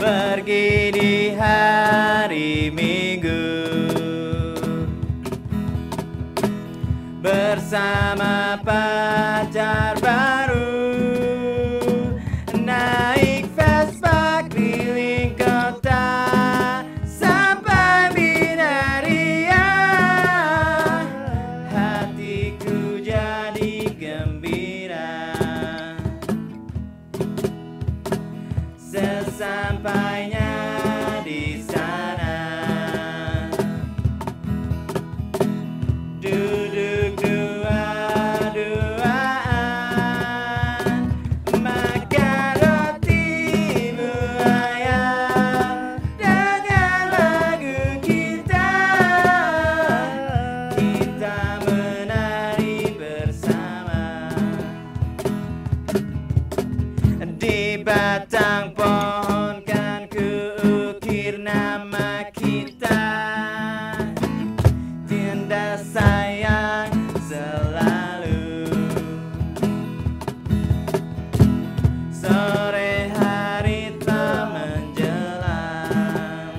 Pergi di hari Minggu bersama pacar baru, naik Vespa keliling kota sampai Binaria. Hatiku jadi gembira sesampainya di sana. Duduk dua-duaan, makan roti buaya dengan lagu kita. Kita menari bersama di batang pohon, kan kuukir nama kita. Tanda sayang selalu. Sore hari telah menjelang,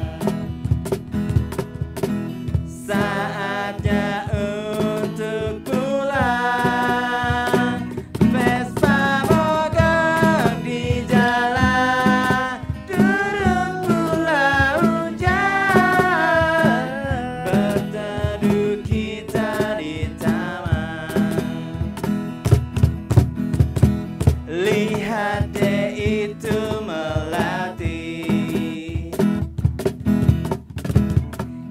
saatnya untuk pulang. Vespa mogok di jalan, duduk pula hujan, berteduh kita di taman. Lihat deh itu melati,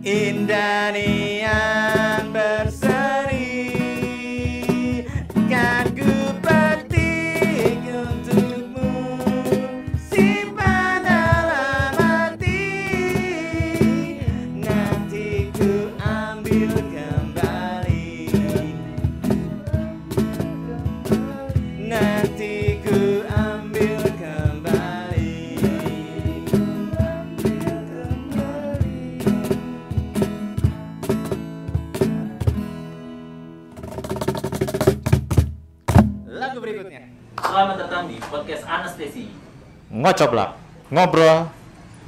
indah nian berseri, kan ku petik untukmu, simpan dalam hati. Nanti ku ambil kembali, nanti ku ambil kembali. Lagu berikutnya. Selamat datang di podcast Anestesi. Ngocoblak, ngobrol,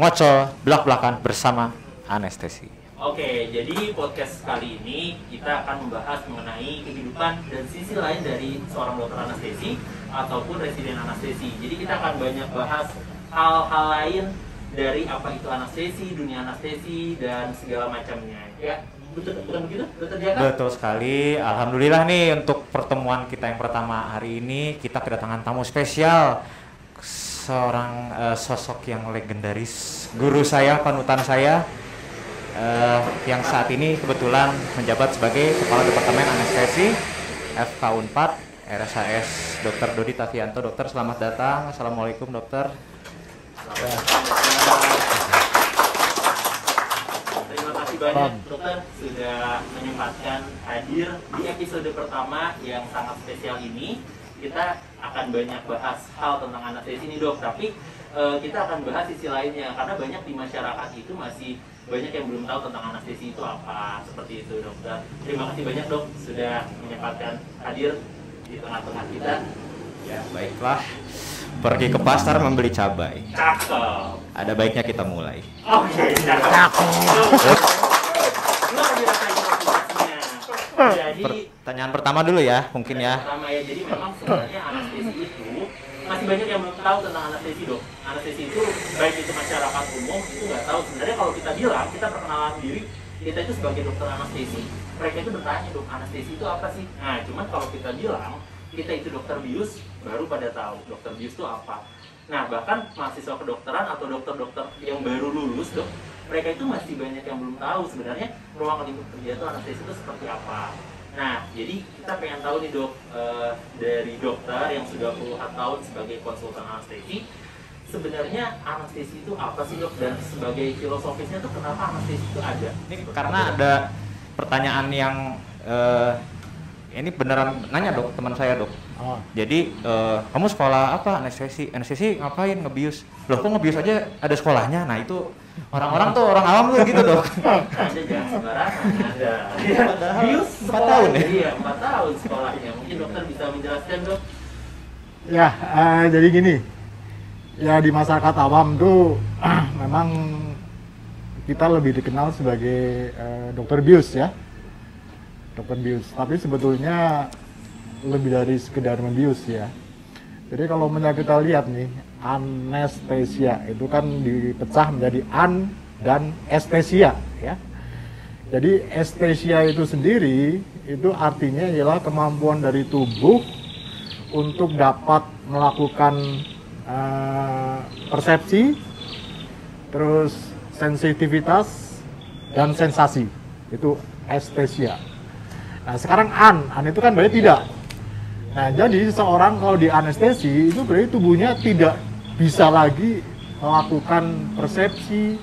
ngoco, belak-belakan bersama Anestesi. Oke, jadi podcast kali ini kita akan membahas mengenai kehidupan dan sisi lain dari seorang dokter anestesi ataupun residen anestesi. Jadi kita akan banyak bahas hal-hal lain dari apa itu anestesi, dunia anestesi, dan segala macamnya. Ya, betul, bukan begitu? Dokter Jaka? Betul sekali. Alhamdulillah nih untuk pertemuan kita yang pertama hari ini kita kedatangan tamu spesial, seorang sosok yang legendaris, guru saya, panutan saya, yang saat ini kebetulan menjabat sebagai Kepala Departemen Anestesi FK Unpad RSAS Dr. Dodi Tavianto. Dokter, selamat datang. Assalamualaikum dokter. Terima kasih banyak dokter sudah menyempatkan hadir di episode pertama yang sangat spesial ini. Kita akan banyak bahas hal tentang anestesi ini dok, tapi kita akan bahas sisi lainnya karena banyak di masyarakat itu masih banyak yang belum tahu tentang anestesi itu apa, seperti itu dokter. Terima kasih banyak dok sudah menyempatkan hadir di tengah-tengah kita. Ya baiklah, pergi ke pasar membeli cabai. Cakep. Ada baiknya kita mulai. Oke, cakep. Lo mau dirasain prosesnya. Jadi Pertanyaan pertama dulu ya, mungkin ya. pertama ya, jadi memang sebenarnya anestesi itu masih banyak yang belum tahu tentang anestesi dok. Anestesi itu baik itu masyarakat umum itu nggak tahu. Sebenarnya kalau kita bilang, kita perkenalan diri, kita itu sebagai dokter anestesi, mereka itu bertanya dok, anestesi itu apa sih? Nah, cuman kalau kita bilang kita itu dokter bius, baru pada tahu dokter bius itu apa. Nah, bahkan mahasiswa kedokteran atau dokter-dokter yang baru lulus dok, mereka itu masih banyak yang belum tahu sebenarnya ruang lingkup kerja itu anestesi itu seperti apa. Nah, jadi kita pengen tahu nih dok, dari dokter yang sudah puluhan tahun sebagai konsultan anestesi, sebenarnya anestesi itu apa sih dok? Dan sebagai filosofisnya tuh kenapa anestesi itu ada? Ini karena ada pertanyaan yang ini beneran nanya dok, teman saya dok. Oh. Jadi kamu sekolah apa? Anestesi. Anestesi ngapain? Ngebius. Loh kok ngebius aja ada sekolahnya? Nah itu orang-orang tuh orang awam tuh gitu dok. Ada jangan sembarangan ada. Bius 4 tahun ya? Iya 4 tahun sekolahnya. Mungkin dokter bisa menjelaskan dok. Ya, jadi gini, Ya di masyarakat awam tuh memang kita lebih dikenal sebagai dokter bius ya, dokter bius. Tapi sebetulnya lebih dari sekedar membius ya. Jadi kalau kita lihat nih, anestesia itu kan dipecah menjadi an dan estesia ya. Jadi estesia itu sendiri itu artinya ialah kemampuan dari tubuh untuk dapat melakukan persepsi, terus sensitivitas dan sensasi, itu estesia. Nah sekarang an itu kan berarti tidak. Nah jadi seseorang kalau di anestesi itu berarti tubuhnya tidak bisa lagi melakukan persepsi,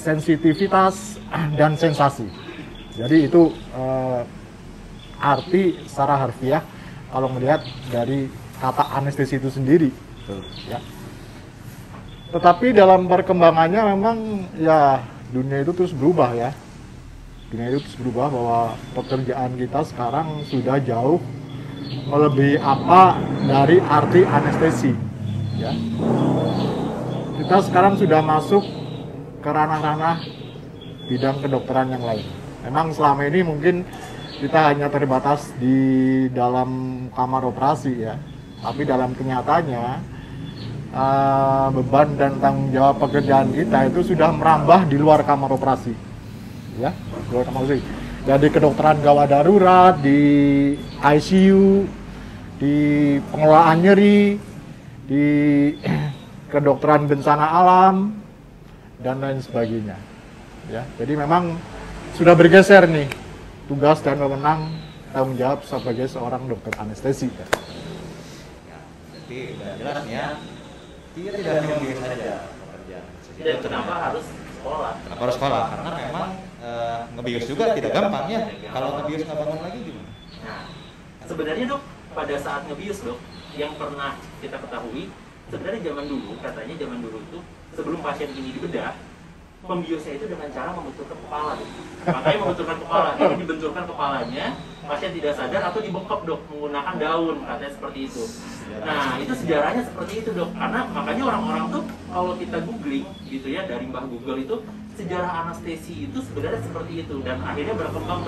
sensitivitas dan sensasi. Jadi itu arti secara harfiah kalau melihat dari kata anestesi itu sendiri. Ya. Tetapi dalam perkembangannya memang ya dunia itu terus berubah ya. Dunia itu terus berubah bahwa pekerjaan kita sekarang sudah jauh melebihi apa dari arti anestesi. Ya. Kita sekarang sudah masuk ke ranah-ranah bidang kedokteran yang lain. Memang selama ini mungkin kita hanya terbatas di dalam kamar operasi ya, tapi dalam kenyataannya beban dan tanggung jawab pekerjaan kita itu sudah merambah di luar kamar operasi, ya, di luar kamar operasi. Jadi kedokteran gawat darurat, di ICU, di pengelolaan nyeri, di kedokteran bencana alam dan lain sebagainya. Ya, jadi memang sudah bergeser nih tugas dan wewenang tanggung jawab sebagai seorang dokter anestesi. Ya. Jadi udah jelas ya, dia tidak hanya membius saja pekerjaan. Dan kenapa harus sekolah? Kenapa harus sekolah? Karena memang ngebius juga tidak gampang ya. Kalau ngebius nggak bangun lagi gimana? Nah, sebenarnya dok, pada saat ngebius dok, yang pernah kita ketahui, sebenarnya zaman dulu itu sebelum pasien ini dibedah, pembiusnya itu dengan cara membenturkan kepala dok. Makanya membenturkan kepala, jadi dibenturkan kepalanya, pasien tidak sadar atau dibekap dok menggunakan daun, katanya seperti itu. Nah itu sejarahnya seperti itu dok, karena makanya orang-orang tuh kalau kita googling gitu ya dari Mbah Google itu sejarah anestesi itu sebenarnya seperti itu dan akhirnya berkembang.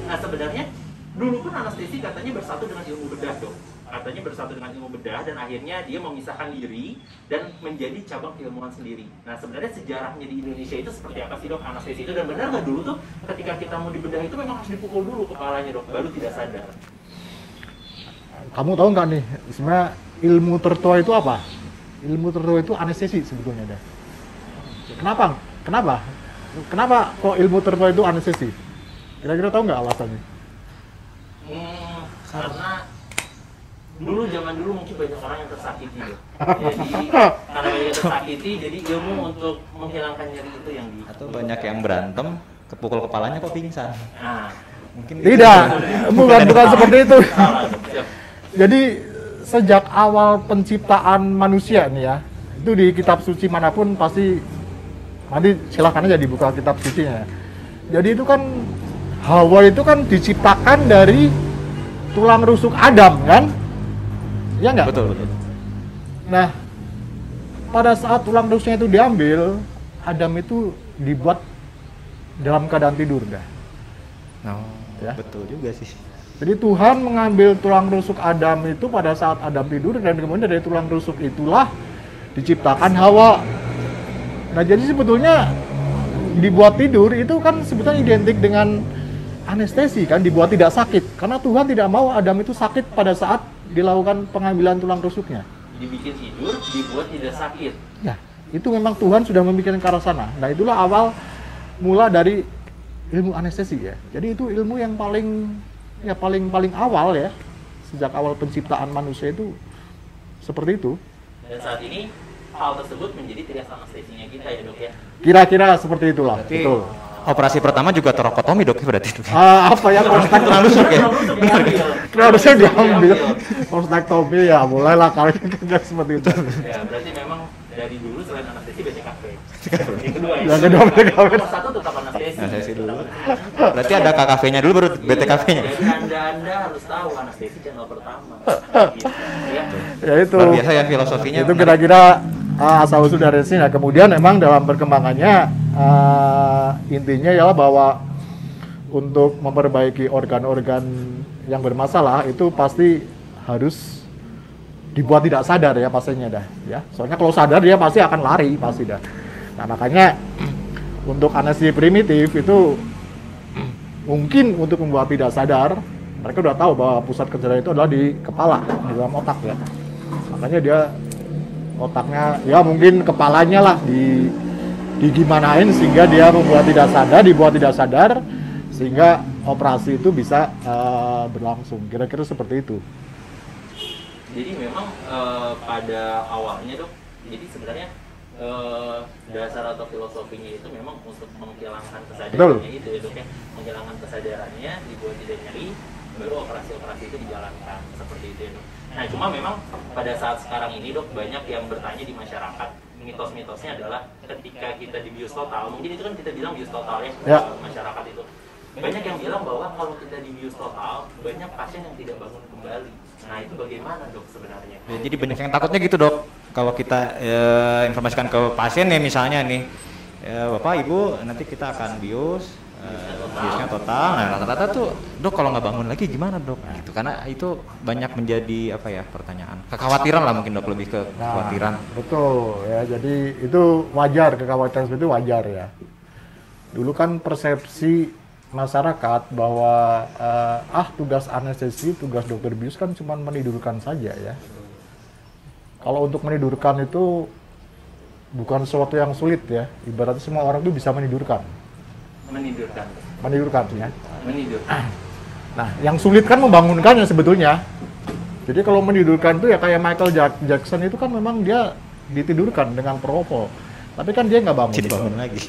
Nah sebenarnya dulu pun anestesi katanya bersatu dengan ilmu bedah dok. Katanya bersatu dengan ilmu bedah dan akhirnya dia memisahkan diri dan menjadi cabang keilmuan sendiri. Nah sebenarnya sejarahnya di Indonesia itu seperti apa sih dok anestesi itu, dan benar nggak dulu tuh ketika kita mau dibedah itu memang harus dipukul dulu kepalanya dok baru tidak sadar? Kamu tahu nggak nih sebenarnya ilmu tertua itu apa? Ilmu tertua itu anestesi sebetulnya deh. Kenapa kok ilmu tertua itu anestesi? Kira-kira tahu nggak alasannya? Karena zaman dulu mungkin banyak orang yang tersakiti ya. Jadi karena banyak yang tersakiti, jadi ilmu untuk menghilangkan nyeri itu yang di. Atau banyak yang berantem, kepukul kepalanya kok pingsan. Nah, Mungkin Tidak, bukan seperti itu. salah, siap. Jadi sejak awal penciptaan manusia nih ya, itu di kitab suci manapun pasti nanti silahkan aja dibuka kitab sucinya. Jadi itu kan Hawa itu kan diciptakan dari tulang rusuk Adam kan? Ya nggak? betul. Nah, pada saat tulang rusuknya itu diambil, Adam itu dibuat dalam keadaan tidur dah. No, Ya. betul juga sih. Jadi Tuhan mengambil tulang rusuk Adam itu pada saat Adam tidur dan kemudian dari tulang rusuk itulah diciptakan Hawa. Nah, jadi sebetulnya dibuat tidur itu kan sebetulnya identik dengan anestesi kan, dibuat tidak sakit. Karena Tuhan tidak mau Adam itu sakit pada saat dilakukan pengambilan tulang rusuknya. Dibikin tidur, dibuat tidak sakit. Ya, itu memang Tuhan sudah memikirkan ke arah sana. Nah, itulah awal mula dari ilmu anestesi ya. Jadi itu ilmu yang paling awal ya. Sejak awal penciptaan manusia itu seperti itu. Dan saat ini hal tersebut menjadi trias anestesinya kita ya dok ya. Kira-kira seperti itulah. Berarti Betul. operasi pertama juga torakotomi dok berarti. Apa ya Tulang rusuk ya? harusnya diambil. Prospektomi ya mulailah kali seperti itu. Ya berarti memang dari dulu selain anestesi BTKP. Yang kedua ya. Yang kedua BTKP. Nomor satu tetap anestesi. Anestesi dulu. Berarti ada KKV-nya dulu baru BTKV-nya. Jadi anda harus tahu anestesi channel pertama. Gitu, ya. Ya itu. Luar biasa ya filosofinya. Itu kira-kira asal usul dari sini. Nah, kemudian memang dalam perkembangannya intinya ialah bahwa untuk memperbaiki organ-organ yang bermasalah itu pasti harus dibuat tidak sadar ya pasiennya dah ya. Soalnya kalau sadar dia pasti akan lari pasti dah. Nah, makanya untuk anestesi primitif itu mungkin untuk membuat tidak sadar, mereka udah tahu bahwa pusat kendalian itu adalah di kepala, di dalam otak ya. Makanya dia otaknya ya mungkin kepalanya lah digimanain sehingga dia dibuat tidak sadar sehingga operasi itu bisa berlangsung. Kira-kira seperti itu. Jadi memang pada awalnya dok, jadi sebenarnya dasar atau filosofinya itu memang untuk menghilangkan kesadarannya itu ya dok ya, menghilangkan kesadarannya, dibuat tidak nyeri, baru operasi-operasi itu dijalankan seperti itu ya dok. Nah cuma memang pada saat sekarang ini dok, banyak yang bertanya di masyarakat, mitos-mitosnya adalah ketika kita dibius total, mungkin itu kan kita bilang bius total ya, masyarakat itu. Banyak yang bilang bahwa kalau kita dibius total, banyak pasien yang tidak bangun kembali. Nah itu bagaimana dok sebenarnya? Ya, jadi banyak yang takutnya gitu dok. Kalau kita informasikan ke pasien ya misalnya nih, Bapak Ibu nanti kita akan biusnya total. Nah rata-rata tuh dok kalau nggak bangun lagi gimana dok? Gitu. Karena itu banyak menjadi apa ya pertanyaan, kekhawatiran lah mungkin dok, lebih ke kekhawatiran. Betul ya. Jadi itu wajar, kekhawatiran itu wajar ya. Dulu kan persepsi masyarakat bahwa tugas anestesi, tugas dokter bius kan cuma menidurkan saja ya. Kalau untuk menidurkan itu bukan sesuatu yang sulit ya. Ibaratnya semua orang itu bisa menidurkan. Menidurkan ya. Nah, yang sulit kan membangunkannya sebetulnya. Jadi kalau menidurkan itu ya kayak Michael Jackson itu kan memang dia ditidurkan dengan propofol. Tapi kan dia nggak bangun. Jadi bangun lagi.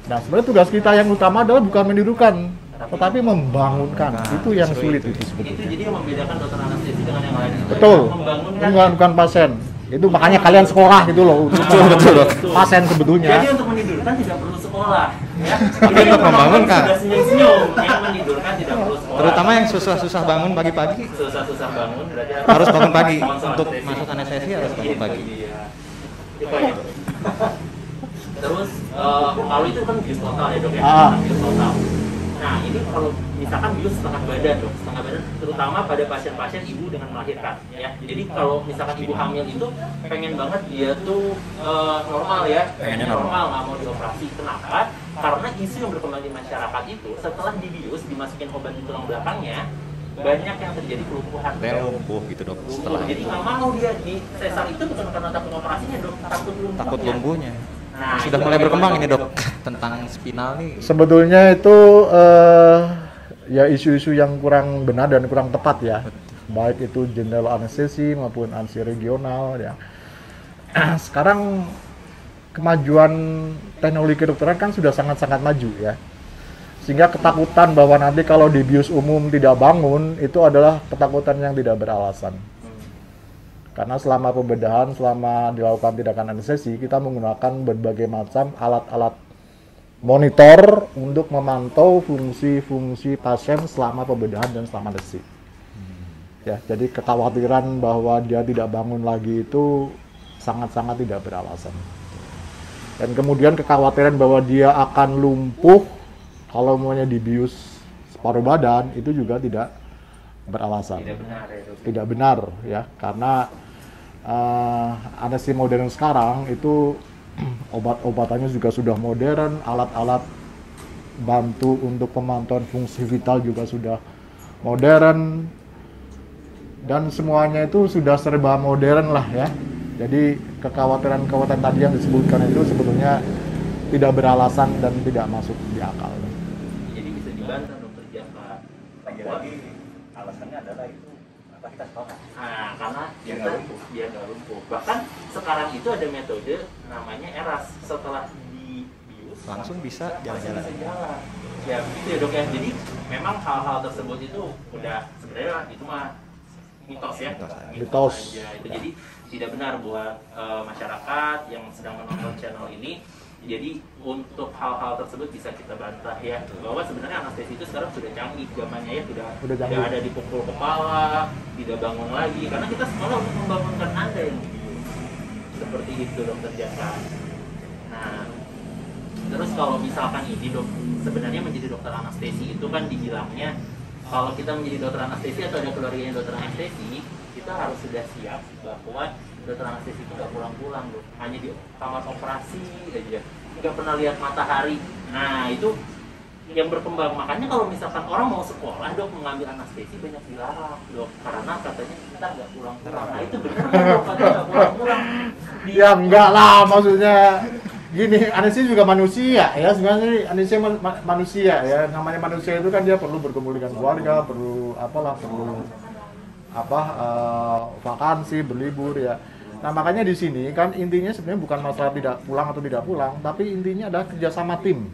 Nah, sebenarnya tugas kita yang utama adalah bukan menidurkan, tetapi membangunkan. Itu yang sulit itu sebetulnya. Itu jadi yang membedakan dokter anestesi dengan yang lain. Betul. Membangunkan pasien. Itu makanya kalian sekolah gitu loh untuk betul. pasien sebetulnya. Jadi untuk menidurkan tidak perlu sekolah, ya. Tapi untuk membangunkan. Sudah senyum-senyum. Yang menidurkan tidak perlu sekolah. Terutama yang susah-susah bangun pagi-pagi. Susah-susah bangun berarti Harus bangun pagi. Untuk masuk anestesi harus bangun pagi. Itu ya. Terus kalau itu kan bius total ya dok ya, bius total. Nah ini kalau misalkan bius setengah badan dok, setengah badan terutama pada pasien-pasien ibu dengan melahirkan ya. Jadi kalau misalkan ibu hamil itu pengen banget dia tuh normal ya, pengennya normal, nggak mau dioperasi. Kenapa? Karena isu yang berkembang di masyarakat itu setelah dibius dimasukin obat di tulang belakangnya, banyak yang terjadi kelumpuhan. Lumpuh gitu dok. Setelah jadi nggak mau dia di sesar itu bukan karena takut operasinya dok, takut lumpuhnya. Nah, sudah mulai berkembang ini dok tentang spinal nih. Sebetulnya itu ya isu-isu yang kurang benar dan kurang tepat ya. Baik itu general anestesi maupun anestesi regional ya. Sekarang kemajuan teknologi kedokteran kan sudah sangat-sangat maju ya. Sehingga ketakutan bahwa nanti kalau di bius umum tidak bangun itu adalah ketakutan yang tidak beralasan. Karena selama pembedahan, selama dilakukan tindakan anestesi, kita menggunakan berbagai macam alat-alat monitor untuk memantau fungsi-fungsi pasien selama pembedahan dan selama anestesi. Ya, jadi kekhawatiran bahwa dia tidak bangun lagi itu sangat-sangat tidak beralasan. Dan kemudian kekhawatiran bahwa dia akan lumpuh kalau maunya dibius separuh badan itu juga tidak beralasan. Tidak benar ya, karena anestesi modern sekarang itu obat-obatannya juga sudah modern, alat-alat bantu untuk pemantauan fungsi vital juga sudah modern, dan semuanya itu sudah serba modern lah ya. Jadi kekhawatiran tadi yang disebutkan itu sebetulnya tidak beralasan dan tidak masuk di akal. Jadi bisa dibantah dokter Jaka. Lagi-lagi alasannya adalah itu apa kita sepakat. Nah, karena dia nggak lumpuh. Bahkan sekarang itu ada metode namanya ERAS, setelah dibius langsung bisa jalan-jalan. Ya begitu ya dok ya. Jadi memang hal-hal tersebut itu udah sebenarnya itu mah mitos ya. Mitos. Aja. Itu jadi tidak benar buat masyarakat yang sedang menonton channel ini. Jadi untuk hal-hal tersebut bisa kita bantah ya, bahwa sebenarnya anestesi itu sekarang sudah canggih zamannya ya, tidak ada dipukul kepala, tidak bangun lagi, karena kita sekolah untuk membangunkan Anda yang dibius. Seperti itu dokter Jaka. Nah, terus kalau misalkan ini dok, sebenarnya menjadi dokter anestesi itu kan dibilangnya kalau kita menjadi dokter anestesi atau ada keluarganya dokter anestesi, kita harus sudah siap bahwa dokter anestesi itu nggak pulang-pulang loh, hanya di kamar operasi aja, nggak pernah lihat matahari. Nah itu yang berkembang, makanya kalau misalkan orang mau sekolah dok mengambil anestesi banyak dilarang dok, karena katanya kita nggak pulang-pulang. Nah itu benar kan dok, katanya nggak pulang-pulang. Ya enggak lah, maksudnya gini, anestesi juga manusia ya, sebenarnya anestesi manusia ya, namanya manusia itu kan dia perlu berkumpul dengan keluarga, perlu vakansi, berlibur ya. Nah makanya di sini kan intinya sebenarnya bukan masalah tidak pulang atau tidak pulang, tapi intinya adalah kerjasama tim.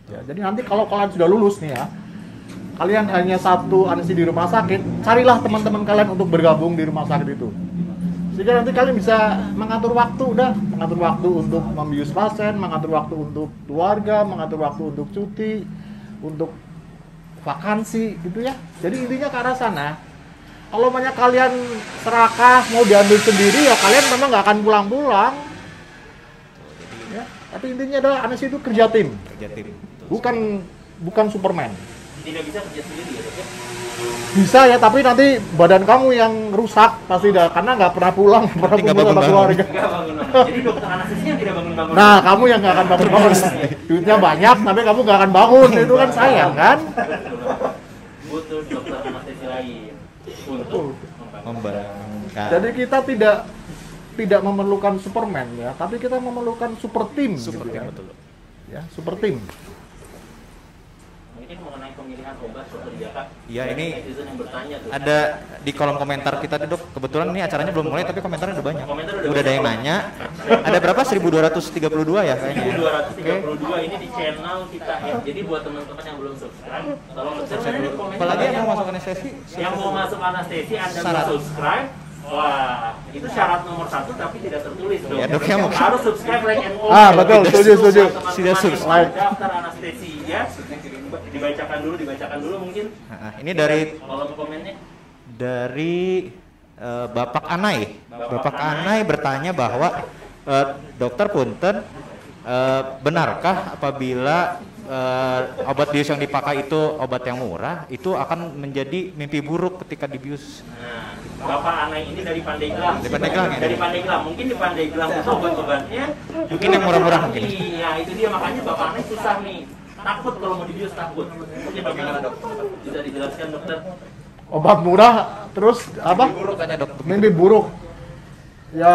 Ya, jadi nanti kalau kalian sudah lulus nih ya, kalian hanya satu anestesi di rumah sakit, carilah teman-teman kalian untuk bergabung di rumah sakit itu. Sehingga nanti kalian bisa mengatur waktu, mengatur waktu untuk membius pasien, mengatur waktu untuk keluarga, mengatur waktu untuk cuti, untuk vakansi gitu ya. Jadi intinya ke arah sana. Kalau banyak kalian serakah mau diambil sendiri ya kalian memang nggak akan pulang-pulang. Ya, tapi intinya adalah anestesi itu kerja tim. Bukan Superman. Tidak bisa kerja sendiri ya dok ya? Bisa ya, tapi nanti badan kamu yang rusak pasti dah, karena nggak pernah pulang, pernah kumpul sama keluarga. Nggak bangun. Jadi dokter anestesinya tidak bangun-bangun. Nah, kamu yang nggak akan bangun-bangun. Duitnya banyak, tapi kamu nggak akan bangun, itu kan sayang kan? Butuh dokter anestesi lain untuk Membangunkan. Jadi kita tidak memerlukan Superman ya, tapi kita memerlukan super team. Super gitu tim, ya. betul. Ya, super team. mungkin mengenai pemilihan obat dokter Jaka. Iya, ini netizen yang bertanya tuh. Ada di kolom komentar kita tuh, dok. Kebetulan ini acaranya belum mulai tapi komentarnya udah banyak. Udah ada yang nanya. Ada berapa? 1232 ya kayaknya. 1232 ini di channel kita ya. Jadi buat teman-teman yang belum subscribe, tolong subscribe dulu, komen. Apalagi yang mau masuk anestesi. Yang mau masuk anestesi Anda Syarat. harus subscribe. Wah, itu syarat nomor 1 tapi tidak tertulis dong. Ya, dok, ya, mungkin. Harus subscribe, like, and follow. Ah, betul, setuju. Teman-teman Sudah yang subscribe. daftar anestesi ya. Dibacakan dulu mungkin. Nah, ini dari Kolom komennya. Bapak Anai. Bapak Anai bertanya bahwa dokter punten, benarkah apabila obat bius yang dipakai itu obat yang murah, itu akan menjadi mimpi buruk ketika dibius? Nah, Bapak Anai ini dari Pandeglang. Dari Pandeglang ya? Dari Pandeglang. Mungkin di Pandeglang itu obat-obatnya Mungkin yang murah-murah mungkin. Iya, itu dia, makanya Bapak Anai susah nih. Takut kalau mau dibius, takut. Mungkin bagaimana dok? Bisa dijelaskan dokter? Obat murah terus apa? Buruk tanya dok. Mimpi buruk. Ya,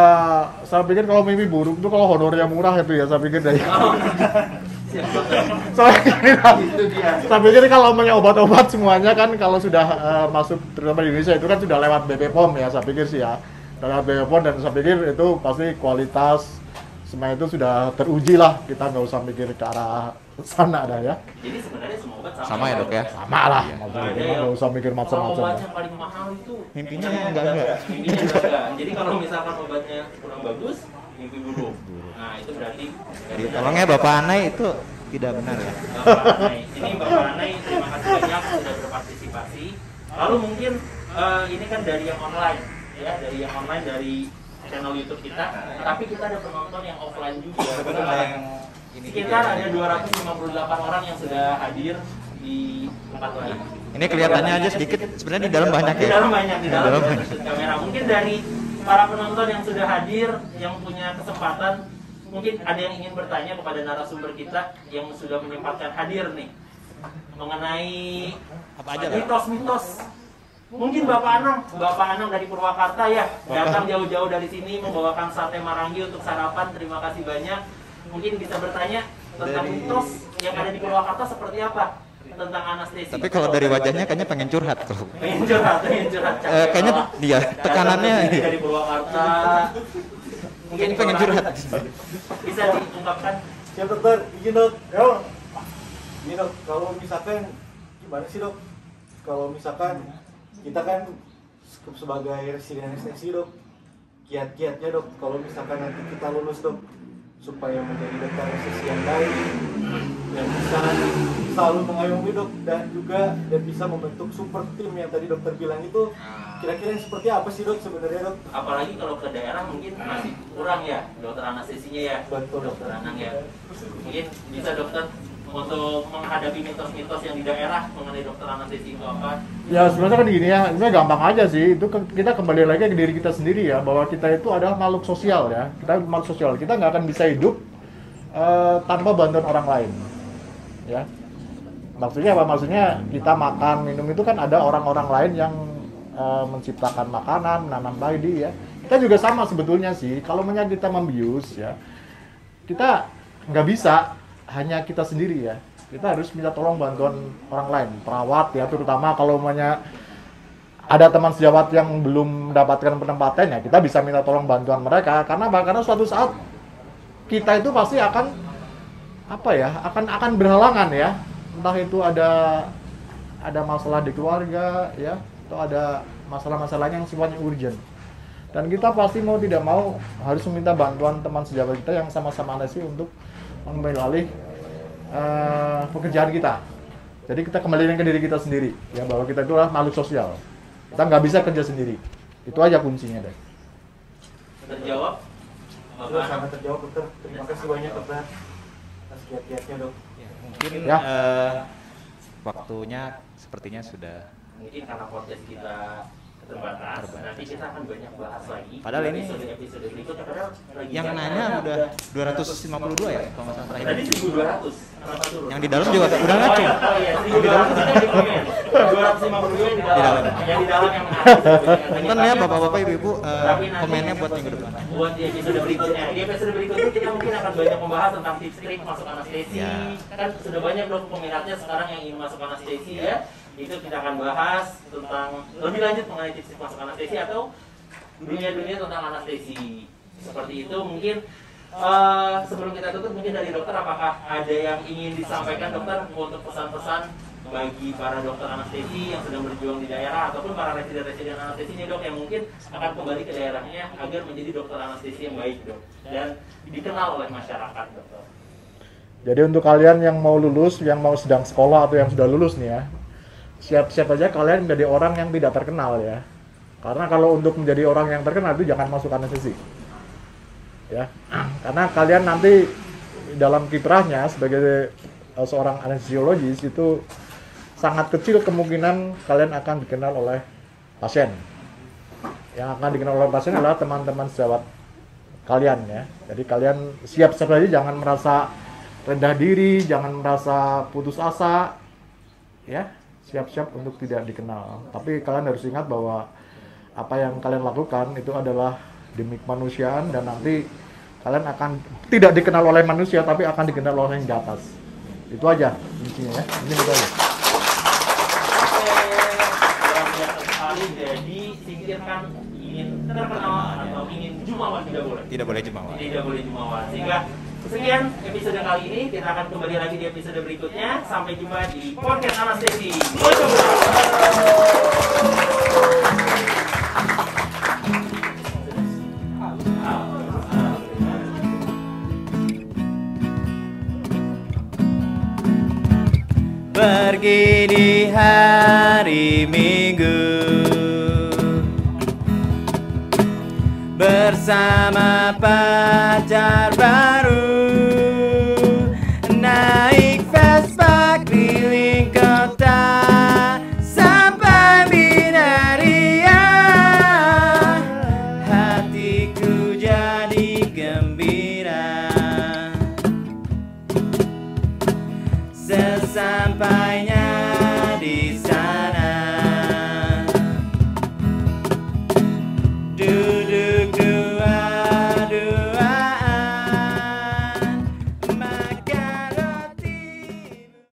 saya pikir kalau mimpi buruk itu kalau honornya murah itu ya, saya pikir deh. Siap dokter. Saya pikir kalau namanya obat-obat semuanya kan kalau sudah masuk terutama di Indonesia itu kan sudah lewat BP POM ya, saya pikir sih ya. Lewat BP POM, dan saya pikir itu pasti kualitas semua itu sudah teruji lah, kita nggak usah mikir ke arah sana dah ya. Jadi sebenarnya semua obat sama. Sama ya dok ya? Sama lah, nggak usah mikir Kalau macam-macam. obat yang paling mahal itu Mimpinya enggak. Mimpinya enggak. Jadi kalau misalkan obatnya kurang bagus, mimpi buruk. Nah, itu berarti Jadi tolong ya Bapak Anai, itu tidak benar ya. Bapak Anai. Ini Bapak Anai, terima kasih banyak sudah berpartisipasi. Lalu mungkin ini kan dari yang online ya, dari yang online dari channel YouTube kita, tapi kita ada penonton yang offline juga. Sekitar ada 258 orang yang sudah hadir di tempat ini. Ini kelihatannya aja sedikit, sebenarnya di dalam banyak Di ya. dalam banyak, di dalam banyak. ada kamera. Mungkin dari para penonton yang sudah hadir, yang punya kesempatan, mungkin ada yang ingin bertanya kepada narasumber kita yang sudah menyempatkan hadir nih mengenai Apa aja lah. mitos-mitos. Mungkin Bapak Anang dari Purwakarta ya, datang jauh-jauh dari sini membawakan sate marangi untuk sarapan. Terima kasih banyak. Mungkin bisa bertanya tentang mitos yang ada di Purwakarta seperti apa tentang anestesi. Tapi kalau dari wajahnya kayaknya pengen curhat tuh. Pengen curhat. Kayaknya dia tekanannya dari Purwakarta. mungkin pengen curhat. Bisa diungkapkan. Ya dokter, izin dok. Ini dok, kalau misalkan gimana sih dok? Kalau misalkan kita kan sebagai residen anestesi dok, kiat-kiatnya dok, kalau misalkan nanti kita lulus dok, supaya menjadi dokter anestesi yang baik, yang bisa selalu mengayomi dok, dan juga bisa membentuk super tim yang tadi dokter bilang itu, kira-kira yang seperti apa sih dok sebenarnya dok? Apalagi kalau ke daerah mungkin masih kurang ya dokter anestesinya ya. Betul dokter Anang ya. Mungkin bisa dokter untuk menghadapi mitos-mitos yang di daerah mengenai dokter anestesi itu apa? Ya sebenarnya kan gini ya, sebenarnya gampang aja sih. Itu kita kembali lagi ke diri kita sendiri ya, bahwa kita itu adalah makhluk sosial ya. Kita makhluk sosial, kita nggak akan bisa hidup tanpa bantuan orang lain. Ya, maksudnya apa? Maksudnya kita makan, minum itu kan ada orang-orang lain yang menciptakan makanan, menanam padi ya. Kita juga sama sebetulnya sih. Kalau kita membius ya, kita nggak bisa hanya kita sendiri ya, kita harus minta tolong bantuan orang lain, perawat ya, terutama kalau ada teman sejawat yang belum mendapatkan penempatan ya, kita bisa minta tolong bantuan mereka. Karena suatu saat kita itu pasti akan akan berhalangan ya, entah itu ada masalah di keluarga ya, atau ada masalah-masalah yang sifatnya urgent, dan kita pasti mau tidak mau harus meminta bantuan teman sejawat kita yang sama-sama anestesi untuk mengambil alih pekerjaan kita. Jadi kita kembalikan ke diri kita sendiri ya, bahwa kita itu adalah makhluk sosial, kita nggak bisa kerja sendiri. Itu aja kuncinya deh. Terjawab? Sudah sangat terjawab dokter. Terima kasih banyak dokter atas kiat-kiatnya dok. Mungkin Ya. Waktunya sepertinya sudah. Mungkin karena podcast kita terbatas, nanti kita akan banyak bahas lagi. Padahal ini episode berikutnya, padahal lagi yang nanya udah 252 ya kalau nggak salah terakhir. tadi 1200. Kenapa turun? Yang di dalam juga udah ngacung. Oh iya, 1200 kita di komen. 252 yang di dalam. Yang di dalam yang menarik. Nonton ya bapak-bapak ibu-ibu komennya buat minggu depan. Buat di episode berikutnya. Di episode berikutnya kita mungkin akan banyak membahas tentang tips trik masuk anestesi. Ya. Kan sudah banyak dong peminatnya sekarang yang ingin masuk anestesi ya. Itu kita akan bahas tentang lebih lanjut mengenai tips masuk anestesi atau dunia-dunia tentang anestesi. Seperti itu mungkin sebelum kita tutup, mungkin dari dokter apakah ada yang ingin disampaikan dokter untuk pesan-pesan bagi para dokter anestesi yang sedang berjuang di daerah ataupun para residen-residen anestesi nih dok, yang mungkin akan kembali ke daerahnya agar menjadi dokter anestesi yang baik dok dan dikenal oleh masyarakat dokter. Jadi untuk kalian yang mau lulus, yang mau sedang sekolah atau yang sudah lulus nih ya, siap-siap aja kalian menjadi orang yang tidak terkenal ya. Karena kalau untuk menjadi orang yang terkenal itu jangan masuk anestesi. Ya. Karena kalian nanti dalam kiprahnya sebagai seorang anestesiologis itu sangat kecil kemungkinan kalian akan dikenal oleh pasien. Yang akan dikenal oleh pasien adalah teman-teman sejawat kalian ya. Jadi kalian siap-siap aja, jangan merasa rendah diri, jangan merasa putus asa ya. Siap-siap untuk tidak dikenal. Tapi kalian harus ingat bahwa apa yang kalian lakukan itu adalah demi kemanusiaan, dan nanti kalian akan tidak dikenal oleh manusia tapi akan dikenal oleh yang di atas. Itu aja intinya ya. Ini itu aja. Sekali, jadi singkirkan ingin terkenal atau ingin jumawa tidak boleh. Tidak boleh jumawa. Tidak boleh jumawa. Sehingga sekian episode kali ini, kita akan kembali lagi di episode berikutnya. Sampai jumpa di podcast anestesi. Pergi di hari Minggu bersama pacar baru, naik Vespa keliling kota sampai Binaria. Hatiku jadi gembira sesampainya